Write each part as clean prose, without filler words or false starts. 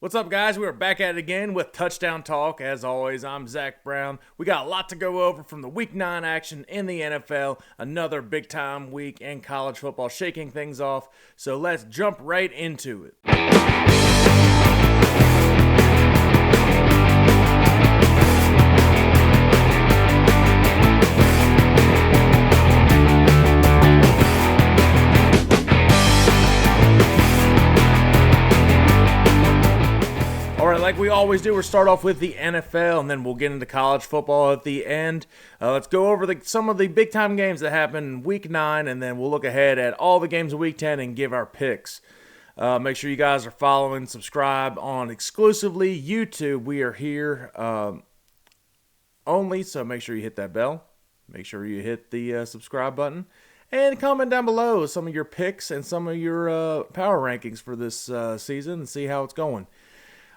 What's up, guys? We're back at it again with Touchdown Talk. As always, I'm Zack Brown. We got a lot to go over from the Week 9 action in the NFL. Another big-time week in college football shaking things off. So let's jump right into it. Like we always do, we'll start off with the NFL, and then we'll get into college football at the end. Let's go over some of the big-time games that happened Week 9, and then we'll look ahead at all the games of Week 10 and give our picks. Make sure you guys are following, subscribe on exclusively YouTube. We are here only, so make sure you hit that bell. Make sure you hit the subscribe button. And comment down below some of your picks and some of your power rankings for this season and see how it's going.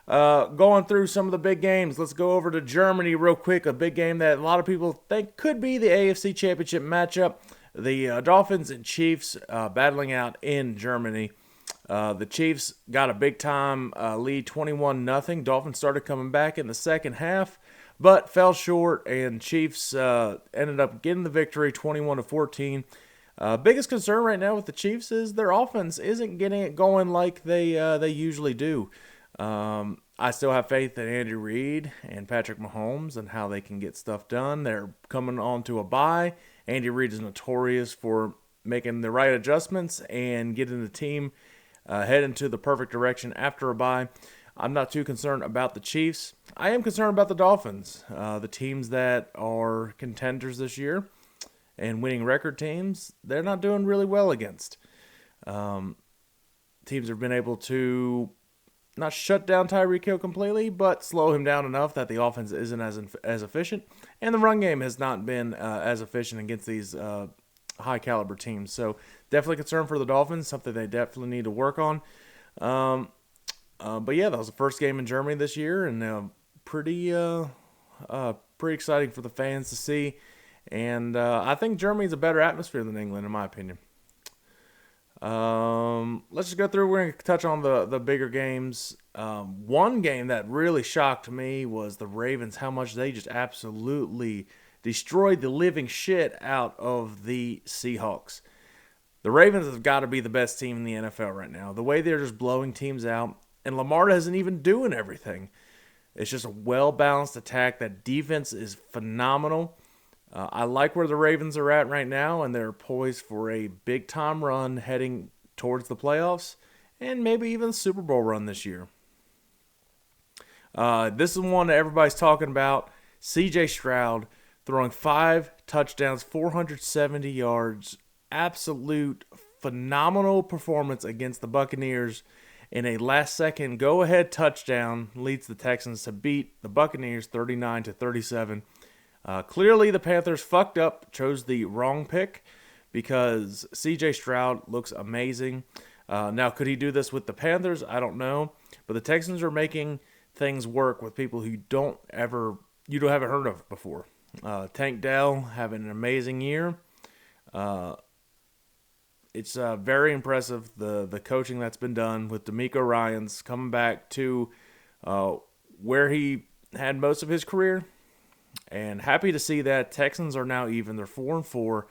Going through some of the big games, let's go over to Germany real quick. A big game that a lot of people think could be the AFC Championship matchup. The Dolphins and Chiefs battling out in Germany. The Chiefs got a big-time lead, 21-0. Dolphins started coming back in the second half, but fell short, and Chiefs ended up getting the victory, 21-14. Biggest concern right now with the Chiefs is their offense isn't getting it going like they usually do. I still have faith in Andy Reid and Patrick Mahomes and how they can get stuff done. They're coming on to a bye. Andy Reid is notorious for making the right adjustments and getting the team heading to the perfect direction after a bye. I'm not too concerned about the Chiefs. I am concerned about the Dolphins, the teams that are contenders this year and winning record teams. They're not doing really well against. Teams have been able to not shut down Tyreek Hill completely, but slow him down enough that the offense isn't as efficient. And the run game has not been as efficient against these high-caliber teams. So definitely concerned for the Dolphins, something they definitely need to work on. But yeah, that was the first game in Germany this year, and pretty exciting for the fans to see. And I think Germany's a better atmosphere than England, in my opinion. Let's just go through. We're going to touch on the bigger games. One game that really shocked me was the Ravens, how much they just absolutely destroyed the living shit out of the Seahawks. The Ravens have got to be the best team in the NFL right now. The way they're just blowing teams out, and Lamar isn't even doing everything. It's just a well-balanced attack. That defense is phenomenal. I like where the Ravens are at right now, and they're poised for a big-time run heading towards the playoffs and maybe even the Super Bowl run this year. This is one that everybody's talking about. C.J. Stroud throwing 5 touchdowns, 470 yards. Absolute phenomenal performance against the Buccaneers in a last-second go-ahead touchdown leads the Texans to beat the Buccaneers 39-37. Clearly, the Panthers fucked up, chose the wrong pick because C.J. Stroud looks amazing. Now, could he do this with the Panthers? I don't know. But the Texans are making things work with people who you haven't heard of before. Tank Dell having an amazing year. It's very impressive, the coaching that's been done with DeMeco Ryans coming back to where he had most of his career. And happy to see that Texans are now even. They're 4-4.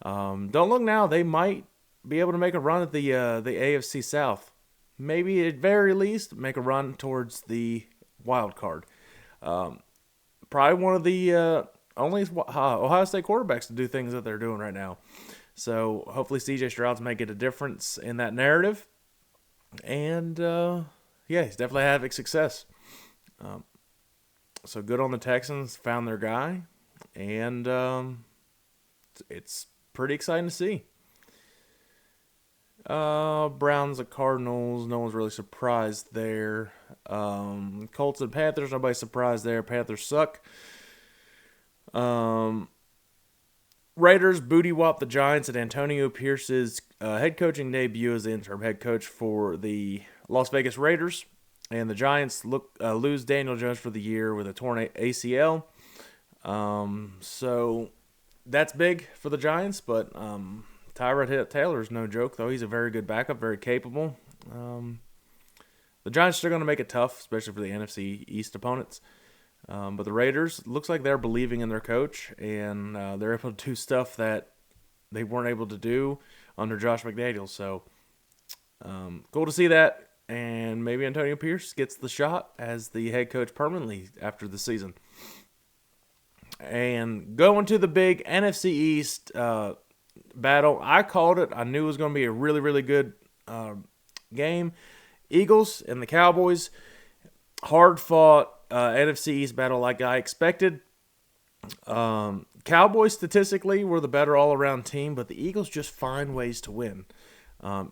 Don't look now. They might be able to make a run at the AFC South. Maybe at very least make a run towards the wild card. Probably one of the only Ohio State quarterbacks to do things that they're doing right now. So hopefully C.J. Stroud's making a difference in that narrative. And he's definitely having success. So good on the Texans, found their guy, and it's pretty exciting to see. Browns and Cardinals, no one's really surprised there. Colts and Panthers, nobody's surprised there. Panthers suck. Raiders booty-whopped the Giants at Antonio Pierce's head coaching debut as the interim head coach for the Las Vegas Raiders. And the Giants lose Daniel Jones for the year with a torn ACL. So that's big for the Giants, but Tyrod Taylor is no joke, though. He's a very good backup, very capable. The Giants are going to make it tough, especially for the NFC East opponents. But the Raiders, looks like they're believing in their coach, and they're able to do stuff that they weren't able to do under Josh McDaniels. So cool to see that. And maybe Antonio Pierce gets the shot as the head coach permanently after the season. And going to the big NFC East battle, I called it. I knew it was going to be a really, really good game. Eagles and the Cowboys, hard-fought NFC East battle like I expected. Cowboys statistically were the better all-around team, but the Eagles just find ways to win.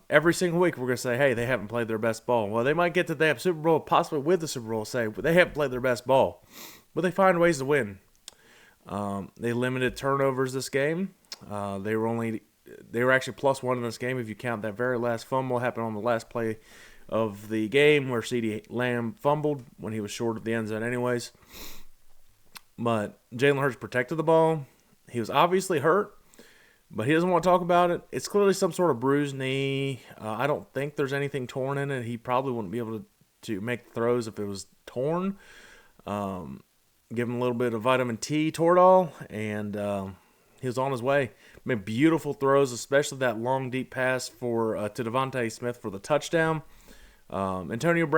Every single week we're going to say, hey, they haven't played their best ball. Well, they might get to the Super Bowl, possibly with the Super Bowl, say, but they haven't played their best ball. But they find ways to win. They limited turnovers this game. They were actually +1 in this game if you count that very last fumble happened on the last play of the game where CeeDee Lamb fumbled when he was short of the end zone anyways. But Jalen Hurts protected the ball. He was obviously hurt, but he doesn't want to talk about it. It's clearly some sort of bruised knee. I don't think there's anything torn in it. He probably wouldn't be able to make throws if it was torn. Give him a little bit of vitamin T, Toradol, and he was on his way. Made beautiful throws, especially that long, deep pass to Devontae Smith for the touchdown. AJ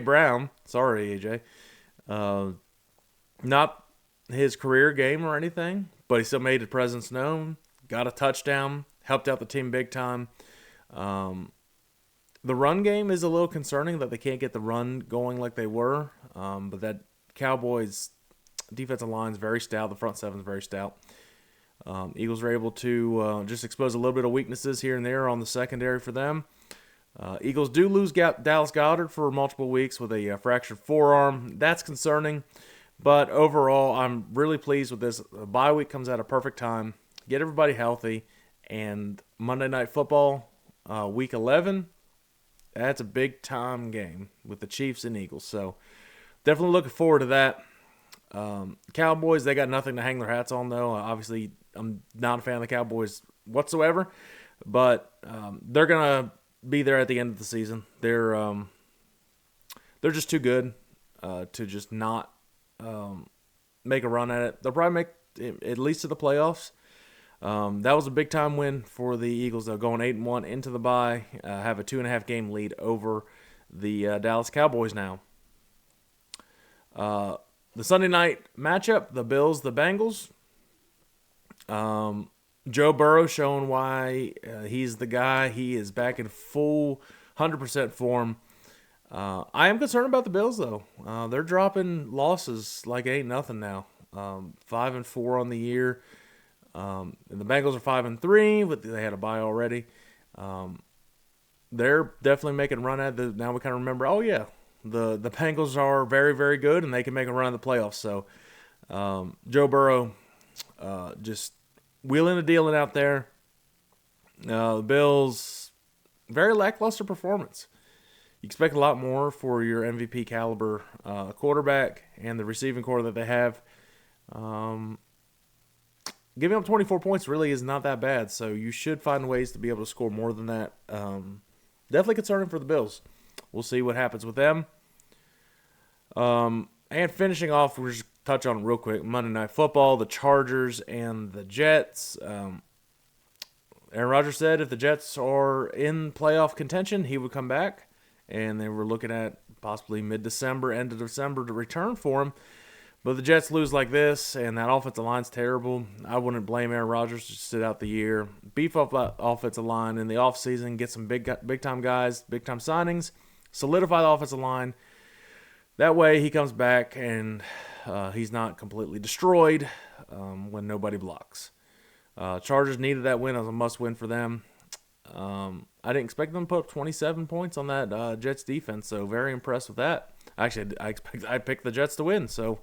Brown, sorry, AJ, not his career game or anything, but he still made his presence known, got a touchdown, helped out the team big time. The run game is a little concerning that they can't get the run going like they were, but that Cowboys defensive line is very stout. The front seven is very stout. Eagles were able to just expose a little bit of weaknesses here and there on the secondary for them. Eagles do lose Dallas Goedert for multiple weeks with a fractured forearm. That's concerning, but overall, I'm really pleased with this. The bye week comes at a perfect time. Get everybody healthy, and Monday Night Football, Week 11, that's a big-time game with the Chiefs and Eagles. So definitely looking forward to that. Cowboys, they got nothing to hang their hats on, though. Obviously, I'm not a fan of the Cowboys whatsoever, but they're going to be there at the end of the season. They're just too good to just not make a run at it. They'll probably make it at least to the playoffs. That was a big-time win for the Eagles, though, going 8-1 into the bye, have a 2.5-game lead over the Dallas Cowboys now. The Sunday night matchup, the Bills, the Bengals. Joe Burrow showing why he's the guy. He is back in full 100% form. I am concerned about the Bills, though. They're dropping losses like it ain't nothing now. 5-4 on the year. And the Bengals are 5-3, but they had a bye already. They're definitely making a run at it. Now we kind of remember, oh, yeah, the Bengals are very, very good, and they can make a run in the playoffs. So Joe Burrow just wheeling and dealing out there. The Bills, very lackluster performance. You expect a lot more for your MVP caliber quarterback and the receiving core that they have. Giving up 24 points really is not that bad, so you should find ways to be able to score more than that. Definitely concerning for the Bills. We'll see what happens with them. And finishing off, we'll just touch on real quick, Monday Night Football, the Chargers and the Jets. Aaron Rodgers said if the Jets are in playoff contention, he would come back. And they were looking at possibly mid-December, end of December to return for him. But the Jets lose like this, and that offensive line's terrible. I wouldn't blame Aaron Rodgers to sit out the year. Beef up that offensive line in the offseason, get some big-time guys, big-time signings, solidify the offensive line. That way he comes back and he's not completely destroyed when nobody blocks. Chargers needed that win as a must-win for them. I didn't expect them to put up 27 points on that Jets defense, so very impressed with that. Actually, I picked the Jets to win, so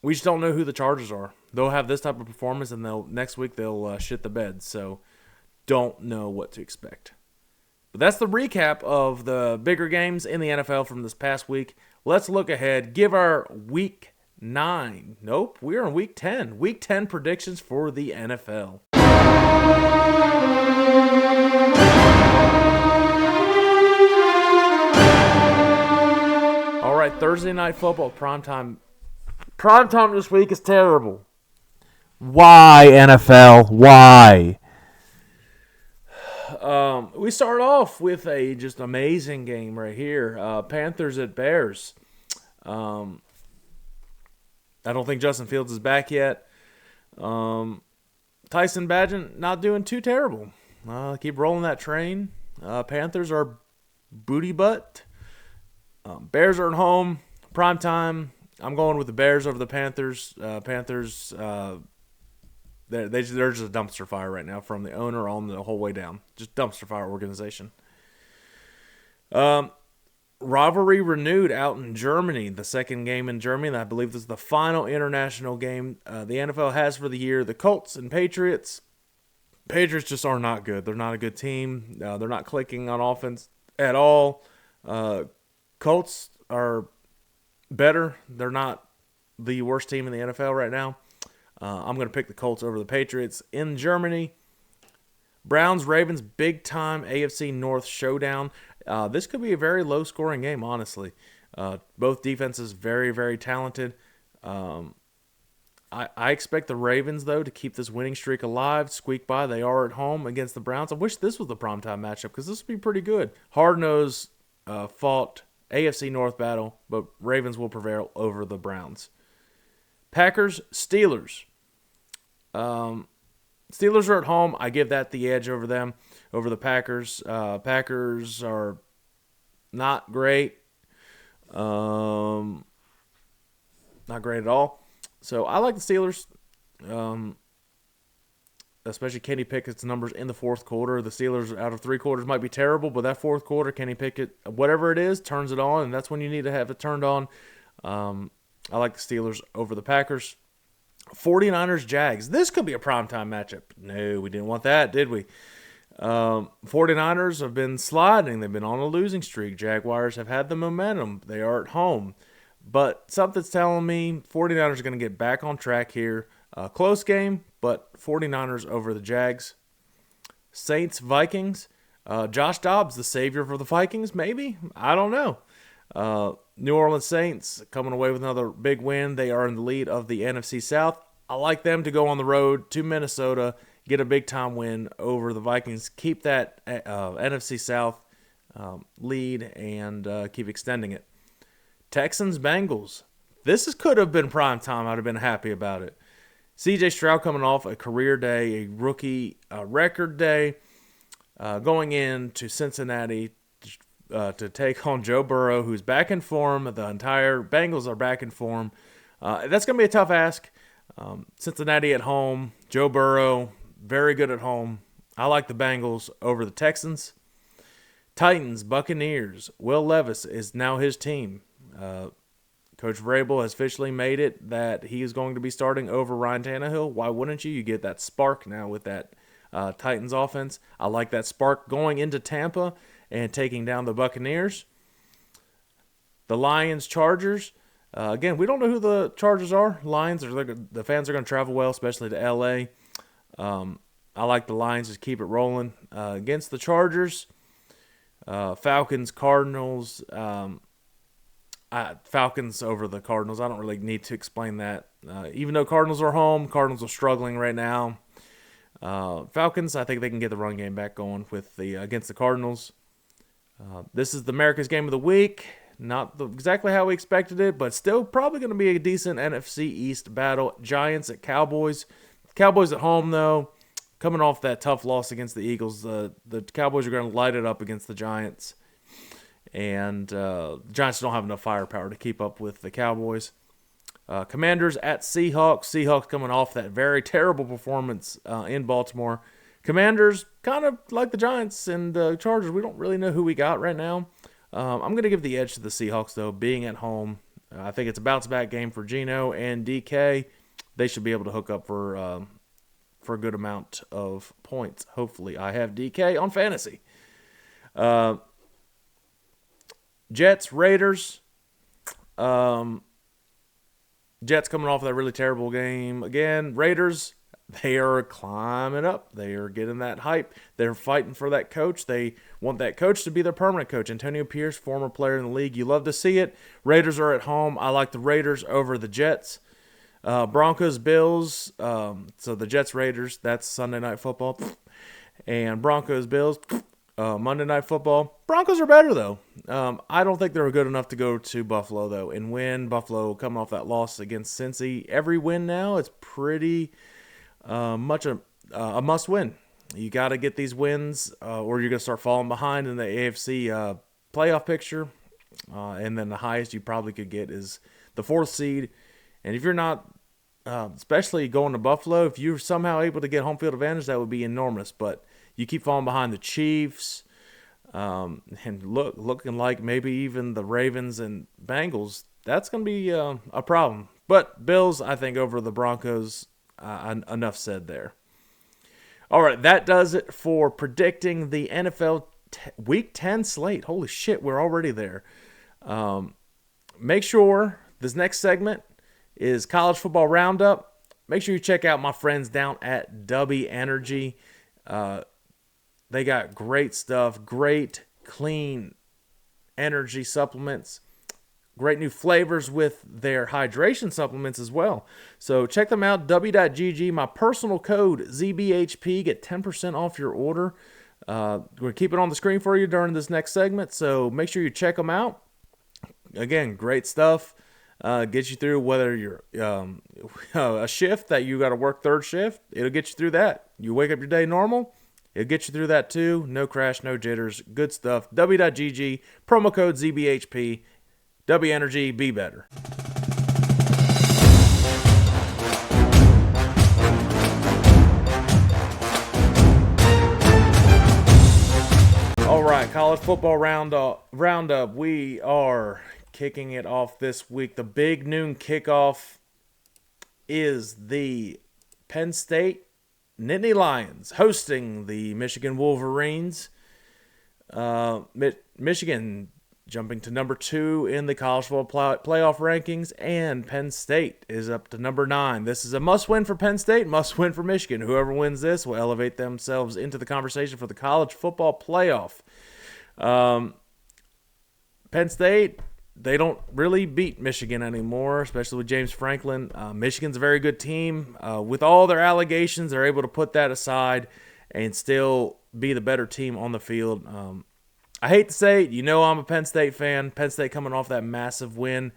we just don't know who the Chargers are. They'll have this type of performance, and next week they'll shit the bed, so don't know what to expect. But that's the recap of the bigger games in the NFL from this past week. Let's look ahead, give our Week 9. Nope, we're in Week 10. Week 10 predictions for the NFL. Thursday night football primetime. Primetime this week is terrible. Why, NFL? Why? We start off with a just amazing game right here. Panthers at Bears. I don't think Justin Fields is back yet. Tyson Bagent not doing too terrible. Keep rolling that train. Panthers are booty butt. Bears are at home. Primetime. I'm going with the Bears over the Panthers. Panthers, they're just a dumpster fire right now from the owner on the whole way down. Just dumpster fire organization. Rivalry renewed out in Germany. The second game in Germany, and I believe this is the final international game the NFL has for the year. The Colts and Patriots. Patriots just are not good. They're not a good team. They're not clicking on offense at all. Colts are better. They're not the worst team in the NFL right now. I'm going to pick the Colts over the Patriots. In Germany, Browns-Ravens, big-time AFC North showdown. This could be a very low-scoring game, honestly. Both defenses very, very talented. I expect the Ravens, though, to keep this winning streak alive, squeak by. They are at home against the Browns. I wish this was the primetime matchup because this would be pretty good. Hard-nosed, fought AFC North battle, but Ravens will prevail over the Browns. Packers, Steelers. Steelers are at home. I give that the edge over them, over the Packers. Packers are not great. Not great at all. So I like the Steelers, especially Kenny Pickett's numbers in the fourth quarter. The Steelers out of three quarters might be terrible, but that fourth quarter, Kenny Pickett, whatever it is, turns it on, and that's when you need to have it turned on. I like the Steelers over the Packers. 49ers, Jags. This could be a primetime matchup. No, we didn't want that, did we? 49ers have been sliding. They've been on a losing streak. Jaguars have had the momentum. They are at home. But something's telling me 49ers are going to get back on track here. Close game, but 49ers over the Jags. Saints, Vikings. Josh Dobbs, the savior for the Vikings, maybe? I don't know. New Orleans Saints coming away with another big win. They are in the lead of the NFC South. I like them to go on the road to Minnesota, get a big-time win over the Vikings, keep that NFC South lead, and keep extending it. Texans, Bengals. This could have been prime time. I'd have been happy about it. C.J. Stroud coming off a career day, a rookie record day, going into Cincinnati to take on Joe Burrow, who's back in form. The entire Bengals are back in form. That's going to be a tough ask. Cincinnati at home. Joe Burrow, very good at home. I like the Bengals over the Texans. Titans, Buccaneers. Will Levis is now his team. Coach Vrabel has officially made it that he is going to be starting over Ryan Tannehill. Why wouldn't you? You get that spark now with that Titans offense. I like that spark going into Tampa and taking down the Buccaneers. The Lions, Chargers. Again, we don't know who the Chargers are. Lions, the fans are going to travel well, especially to L.A. I like the Lions. Just keep it rolling. Against the Chargers, Falcons, Cardinals. Falcons over the Cardinals. I don't really need to explain that. Even though Cardinals are home, Cardinals are struggling right now. Falcons, I think they can get the run game back going with against the Cardinals. This is the America's Game of the Week. Not exactly how we expected it, but still probably going to be a decent NFC East battle. Giants at Cowboys. Cowboys at home, though. Coming off that tough loss against the Eagles, the Cowboys are going to light it up against the Giants. And the Giants don't have enough firepower to keep up with the Cowboys. Commanders at Seahawks. Seahawks coming off that very terrible performance in Baltimore. Commanders, kind of like the Giants and the Chargers, we don't really know who we got right now. I'm going to give the edge to the Seahawks, though, being at home. I think it's a bounce-back game for Geno and DK. They should be able to hook up for a good amount of points. Hopefully, I have DK on fantasy. Jets, Raiders. Jets coming off that really terrible game. Again, Raiders, they are climbing up. They are getting that hype. They're fighting for that coach. They want that coach to be their permanent coach. Antonio Pierce, former player in the league. You love to see it. Raiders are at home. I like the Raiders over the Jets. Broncos, Bills. So the Jets, Raiders, that's Sunday Night Football. And Broncos, Bills, Monday Night Football. Broncos are better, though. I don't think they're good enough to go to Buffalo, though, and win. Buffalo coming off that loss against Cincy. Every win now is pretty much a must-win. You got to get these wins, or you're going to start falling behind in the AFC playoff picture. And then the highest you probably could get is the 4th seed. And if you're not, especially going to Buffalo, if you're somehow able to get home field advantage, that would be enormous. But you keep falling behind the Chiefs, and looking like maybe even the Ravens and Bengals. That's going to be a problem. But Bills, I think, over the Broncos. Enough said there. All right, that does it for predicting the NFL Week 10 slate. Holy shit, we're already there. Make sure this next segment is College Football Roundup. Make sure you check out my friends down at W Energy. They got great stuff, great, clean energy supplements. Great new flavors with their hydration supplements as well. So check them out, w.gg. My personal code, ZBHP. Get 10% off your order. We're going to keep it on the screen for you during this next segment, so make sure you check them out. Again, great stuff. Get you through whether you're a shift that you got to work third shift. It'll get you through that. You wake up your day normal. It'll get you through that too. No crash, no jitters. Good stuff. W.gg. Promo code ZBHP. W Energy, be better. All right, College Football Roundup. We are kicking it off this week. The big noon kickoff is the Penn State Nittany Lions hosting the Michigan Wolverines. Michigan jumping to number 2 in the college football playoff rankings, and Penn State is up to number 9. This is a must-win for Penn State, must-win for Michigan. Whoever wins this will elevate themselves into the conversation for the college football playoff. Penn State, they don't really beat Michigan anymore, especially with James Franklin. Michigan's a very good team. With all their allegations, they're able to put that aside and still be the better team on the field. I hate to say it, I'm a Penn State fan. Penn State coming off that massive win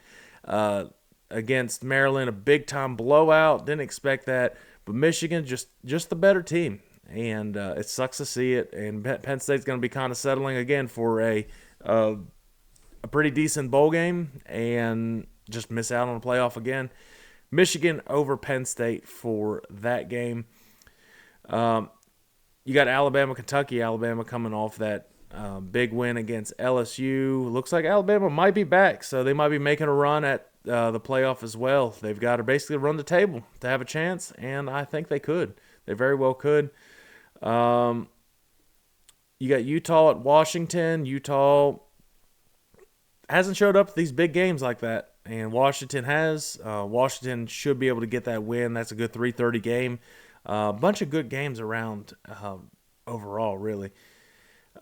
against Maryland, a big-time blowout. Didn't expect that. But Michigan, just the better team. And it sucks to see it. And Penn State's going to be kind of settling again for a pretty decent bowl game and just miss out on the playoff again. Michigan over Penn State for that game. You got Alabama, Kentucky. Alabama coming off that big win against LSU. Looks like Alabama might be back, so they might be making a run at the playoff as well. They've got to basically run the table to have a chance, and I think they could. They very well could. You got Utah at Washington. Utah hasn't showed up at these big games like that, and Washington has. Washington should be able to get that win. That's a good 3:30 game. A bunch of good games around overall, really.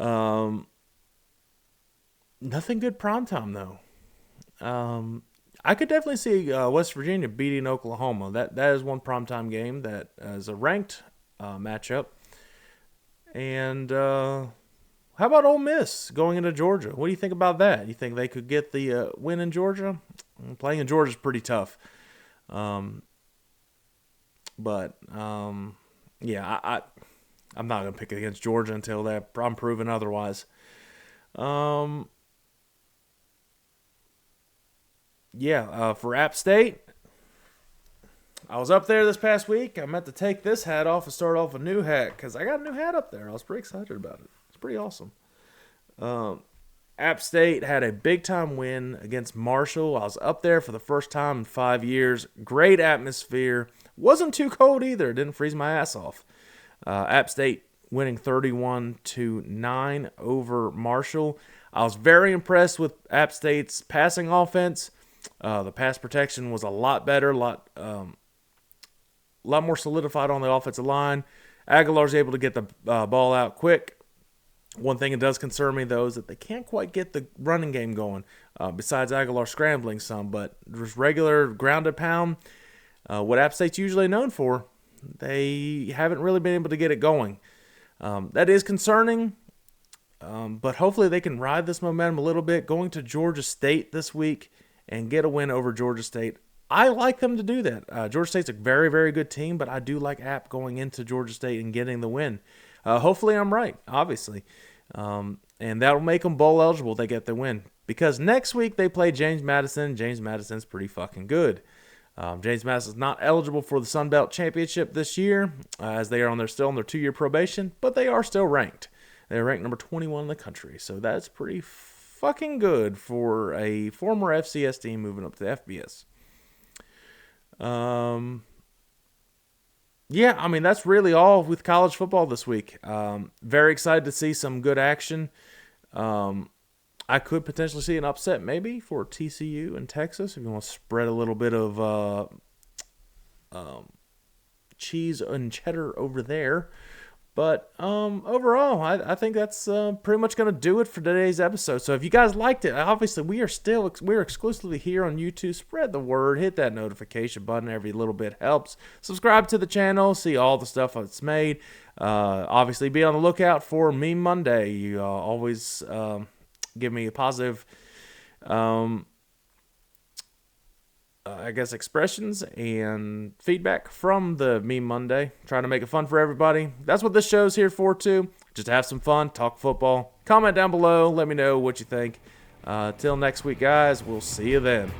Nothing good primetime, though. I could definitely see West Virginia beating Oklahoma. That is one primetime game that is a ranked matchup. And how about Ole Miss going into Georgia? What do you think about that? You think they could get the win in Georgia? Playing in Georgia is pretty tough. Yeah, I'm not going to pick against Georgia until I'm proven otherwise. For App State, I was up there this past week. I meant to take this hat off and start off a new hat because I got a new hat up there. I was pretty excited about it. It's pretty awesome. App State had a big-time win against Marshall. I was up there for the first time in 5 years. Great atmosphere. Wasn't too cold either. Didn't freeze my ass off. App State winning 31-9 over Marshall. I was very impressed with App State's passing offense. The pass protection was a lot better, a lot more solidified on the offensive line. Aguilar's able to get the ball out quick. One thing that does concern me, though, is that they can't quite get the running game going, besides Aguilar scrambling some. But just regular grounded pound, what App State's usually known for, they haven't really been able to get it going. That is concerning, but hopefully they can ride this momentum a little bit. Going to Georgia State this week and get a win over Georgia State, I like them to do that. Georgia State's a very, very good team, but I do like App going into Georgia State and getting the win. Hopefully I'm right, obviously. And that'll make them bowl eligible. They get the win. Because next week they play James Madison. James Madison's pretty fucking good. James Madison's not eligible for the Sun Belt Championship this year, as they are still on their 2-year probation, but they are still ranked. They're ranked number 21 in the country. So that's pretty fucking good for a former FCS team moving up to the FBS. Yeah, I mean, that's really all with college football this week. Very excited to see some good action. I could potentially see an upset maybe for TCU and Texas if you want to spread a little bit of cheese and cheddar over there. But overall, I think that's pretty much going to do it for today's episode. So if you guys liked it, obviously we're exclusively here on YouTube. Spread the word, hit that notification button. Every little bit helps. Subscribe to the channel, see all the stuff that's made. Obviously, be on the lookout for Meme Monday. You always give me a positive, expressions and feedback from the Meme Monday. Trying to make it fun for everybody. That's what this show's here for, too. Just to have some fun, talk football. Comment down below. Let me know what you think. Till next week, guys. We'll see you then.